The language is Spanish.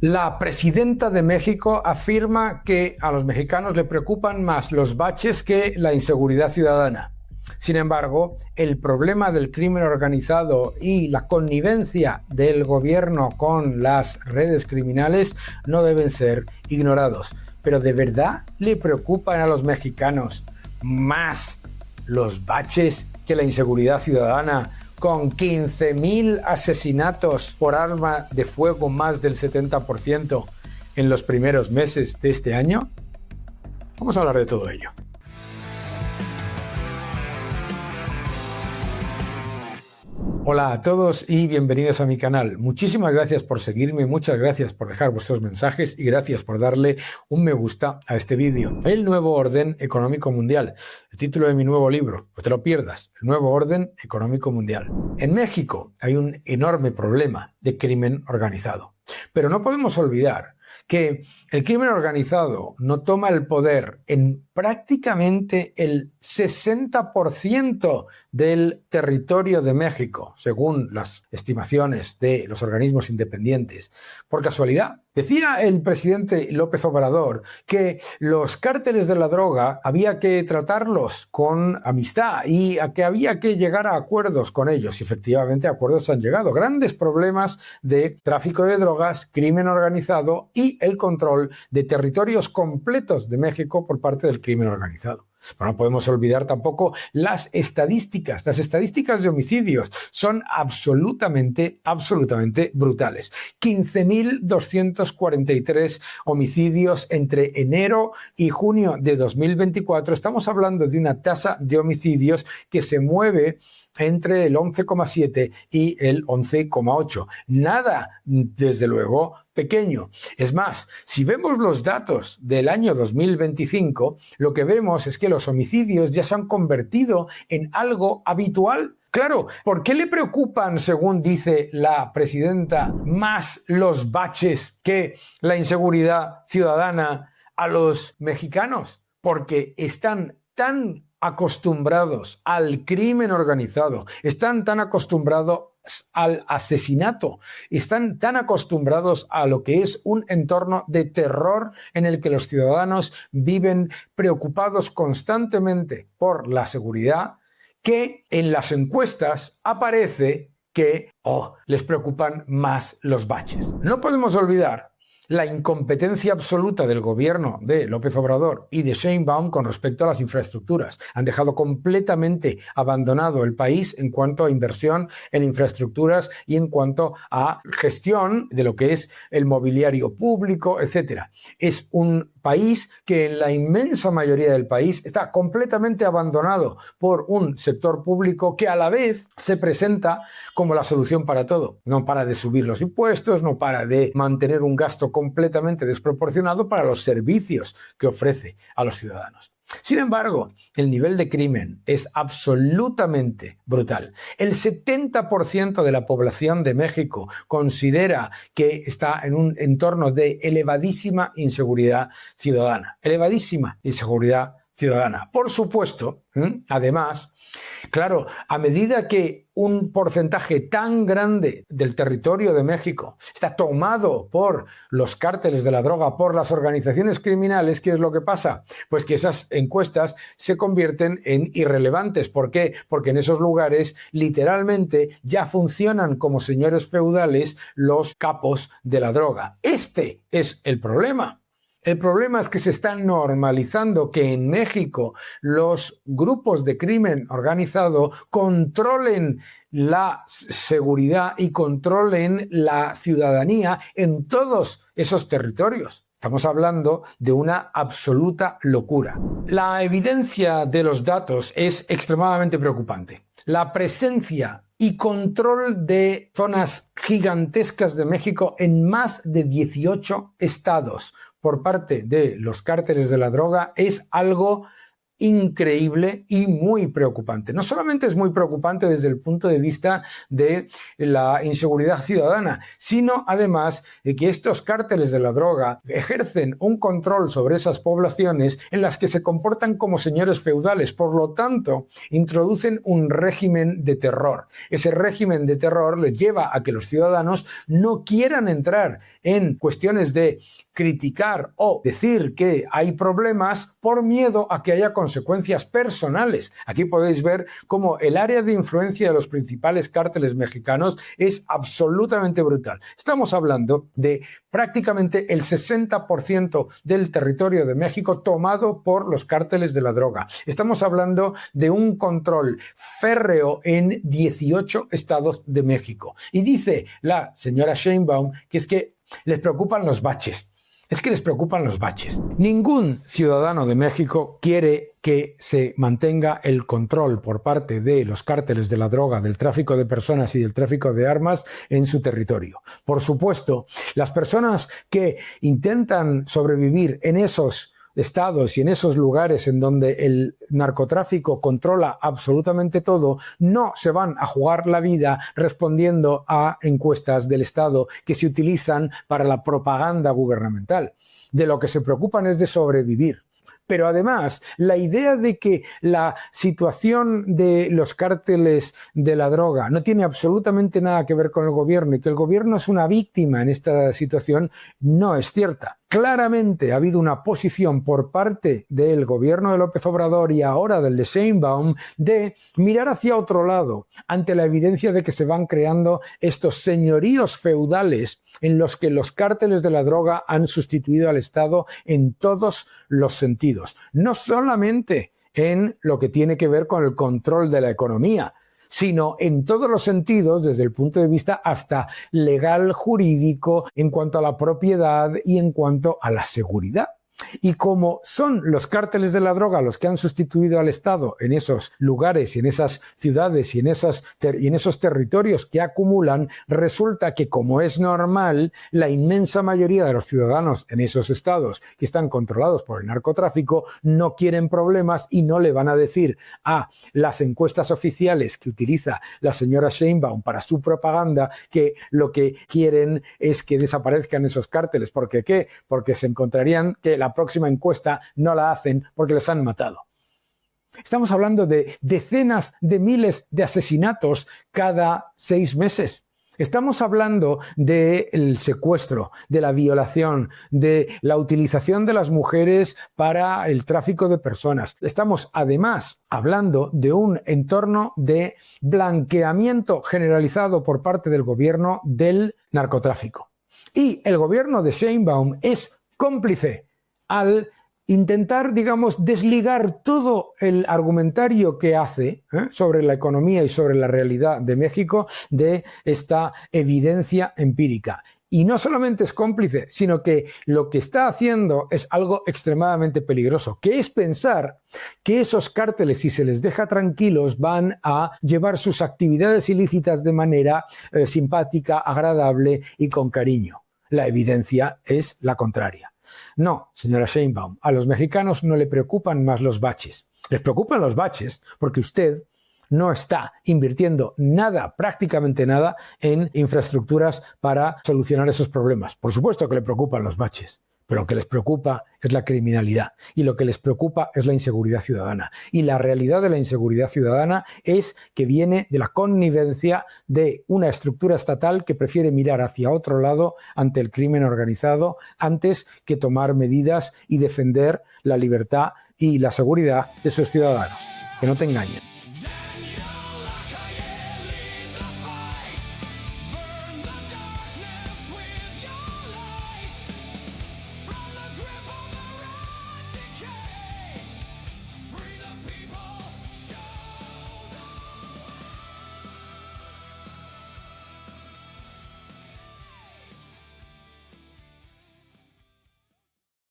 La presidenta de México afirma que a los mexicanos le preocupan más los baches que la inseguridad ciudadana. Sin embargo, el problema del crimen organizado y la connivencia del gobierno con las redes criminales no deben ser ignorados. Pero ¿de verdad le preocupan a los mexicanos más los baches que la inseguridad ciudadana? Con 15.000 asesinatos por arma de fuego, más del 70% en los primeros meses de este año. Vamos a hablar de todo ello. Hola a todos y bienvenidos a mi canal. Muchísimas gracias por seguirme, muchas gracias por dejar vuestros mensajes y gracias por darle un me gusta a este vídeo. El nuevo orden económico mundial, el título de mi nuevo libro, no te lo pierdas, el nuevo orden económico mundial. En México hay un enorme problema de crimen organizado, pero no podemos olvidar que el crimen organizado no toma el poder en prácticamente el 60% del territorio de México, según las estimaciones de los organismos independientes. Por casualidad, decía el presidente López Obrador que los cárteles de la droga había que tratarlos con amistad y a que había que llegar a acuerdos con ellos. Y efectivamente, acuerdos han llegado. Grandes problemas de tráfico de drogas, crimen organizado y el control de territorios completos de México por parte del crimen organizado. Pero no podemos olvidar tampoco las estadísticas. Las estadísticas de homicidios son absolutamente brutales. 15.243 homicidios entre enero y junio de 2024. Estamos hablando de una tasa de homicidios que se mueve entre el 11,7 y el 11,8. Nada, desde luego, pequeño. Es más, si vemos los datos del año 2025, lo que vemos es que los homicidios ya se han convertido en algo habitual. Claro, ¿por qué le preocupan, según dice la presidenta, más los baches que la inseguridad ciudadana a los mexicanos? Porque están tan acostumbrados al crimen organizado, están tan acostumbrados al asesinato, están tan acostumbrados a lo que es un entorno de terror en el que los ciudadanos viven preocupados constantemente por la seguridad, que en las encuestas aparece que les preocupan más los baches. No podemos olvidar la incompetencia absoluta del gobierno de López Obrador y de Sheinbaum con respecto a las infraestructuras. Han dejado completamente abandonado el país en cuanto a inversión en infraestructuras y en cuanto a gestión de lo que es el mobiliario público, etc. Es un país que en la inmensa mayoría del país está completamente abandonado por un sector público que a la vez se presenta como la solución para todo. No para de subir los impuestos, no para de mantener un gasto completamente desproporcionado para los servicios que ofrece a los ciudadanos. Sin embargo, el nivel de crimen es absolutamente brutal. El 70% de la población de México considera que está en un entorno de elevadísima inseguridad ciudadana. Elevadísima inseguridad ciudadana. Por supuesto, además, claro, a medida que un porcentaje tan grande del territorio de México está tomado por los cárteles de la droga, por las organizaciones criminales, ¿qué es lo que pasa? Pues que esas encuestas se convierten en irrelevantes. ¿Por qué? Porque en esos lugares literalmente ya funcionan como señores feudales los capos de la droga. Este es el problema. El problema es que se está normalizando que en México los grupos de crimen organizado controlen la seguridad y controlen la ciudadanía en todos esos territorios. Estamos hablando de una absoluta locura. La evidencia de los datos es extremadamente preocupante. La presencia y control de zonas gigantescas de México en más de 18 estados por parte de los cárteles de la droga es algo increíble y muy preocupante. No solamente es muy preocupante desde el punto de vista de la inseguridad ciudadana, sino además de que estos cárteles de la droga ejercen un control sobre esas poblaciones en las que se comportan como señores feudales. Por lo tanto, introducen un régimen de terror. Ese régimen de terror les lleva a que los ciudadanos no quieran entrar en cuestiones de criticar o decir que hay problemas por miedo a que haya consecuencias personales. Aquí podéis ver cómo el área de influencia de los principales cárteles mexicanos es absolutamente brutal. Estamos hablando de prácticamente el 60% del territorio de México tomado por los cárteles de la droga. Estamos hablando de un control férreo en 18 estados de México. Y dice la señora Sheinbaum que es que les preocupan los baches. Es que les preocupan los baches. Ningún ciudadano de México quiere que se mantenga el control por parte de los cárteles de la droga, del tráfico de personas y del tráfico de armas en su territorio. Por supuesto, las personas que intentan sobrevivir en esos estados y en esos lugares en donde el narcotráfico controla absolutamente todo, no se van a jugar la vida respondiendo a encuestas del Estado que se utilizan para la propaganda gubernamental. De lo que se preocupan es de sobrevivir. Pero además, la idea de que la situación de los cárteles de la droga no tiene absolutamente nada que ver con el gobierno y que el gobierno es una víctima en esta situación no es cierta. Claramente ha habido una posición por parte del gobierno de López Obrador y ahora del de Sheinbaum de mirar hacia otro lado ante la evidencia de que se van creando estos señoríos feudales en los que los cárteles de la droga han sustituido al Estado en todos los sentidos. No solamente en lo que tiene que ver con el control de la economía, sino en todos los sentidos, desde el punto de vista hasta legal, jurídico, en cuanto a la propiedad y en cuanto a la seguridad. Y como son los cárteles de la droga los que han sustituido al Estado en esos lugares y en esas ciudades y en esos territorios que acumulan, resulta que, como es normal, la inmensa mayoría de los ciudadanos en esos estados que están controlados por el narcotráfico no quieren problemas y no le van a decir a las encuestas oficiales que utiliza la señora Sheinbaum para su propaganda que lo que quieren es que desaparezcan esos cárteles. ¿Por qué? ¿Qué? Porque se encontrarían que la próxima encuesta no la hacen porque les han matado. Estamos hablando de decenas de miles de asesinatos cada 6 meses. Estamos hablando del secuestro, de la violación, de la utilización de las mujeres para el tráfico de personas. Estamos además hablando de un entorno de blanqueamiento generalizado por parte del gobierno del narcotráfico. Y el gobierno de Sheinbaum es cómplice al intentar, digamos, desligar todo el argumentario que hace sobre la economía y sobre la realidad de México de esta evidencia empírica. Y no solamente es cómplice, sino que lo que está haciendo es algo extremadamente peligroso, que es pensar que esos cárteles, si se les deja tranquilos, van a llevar sus actividades ilícitas de manera simpática, agradable y con cariño. La evidencia es la contraria. No, señora Sheinbaum, a los mexicanos no le preocupan más los baches. Les preocupan los baches porque usted no está invirtiendo nada, prácticamente nada, en infraestructuras para solucionar esos problemas. Por supuesto que le preocupan los baches, pero lo que les preocupa es la criminalidad y lo que les preocupa es la inseguridad ciudadana. Y la realidad de la inseguridad ciudadana es que viene de la connivencia de una estructura estatal que prefiere mirar hacia otro lado ante el crimen organizado antes que tomar medidas y defender la libertad y la seguridad de sus ciudadanos. Que no te engañen.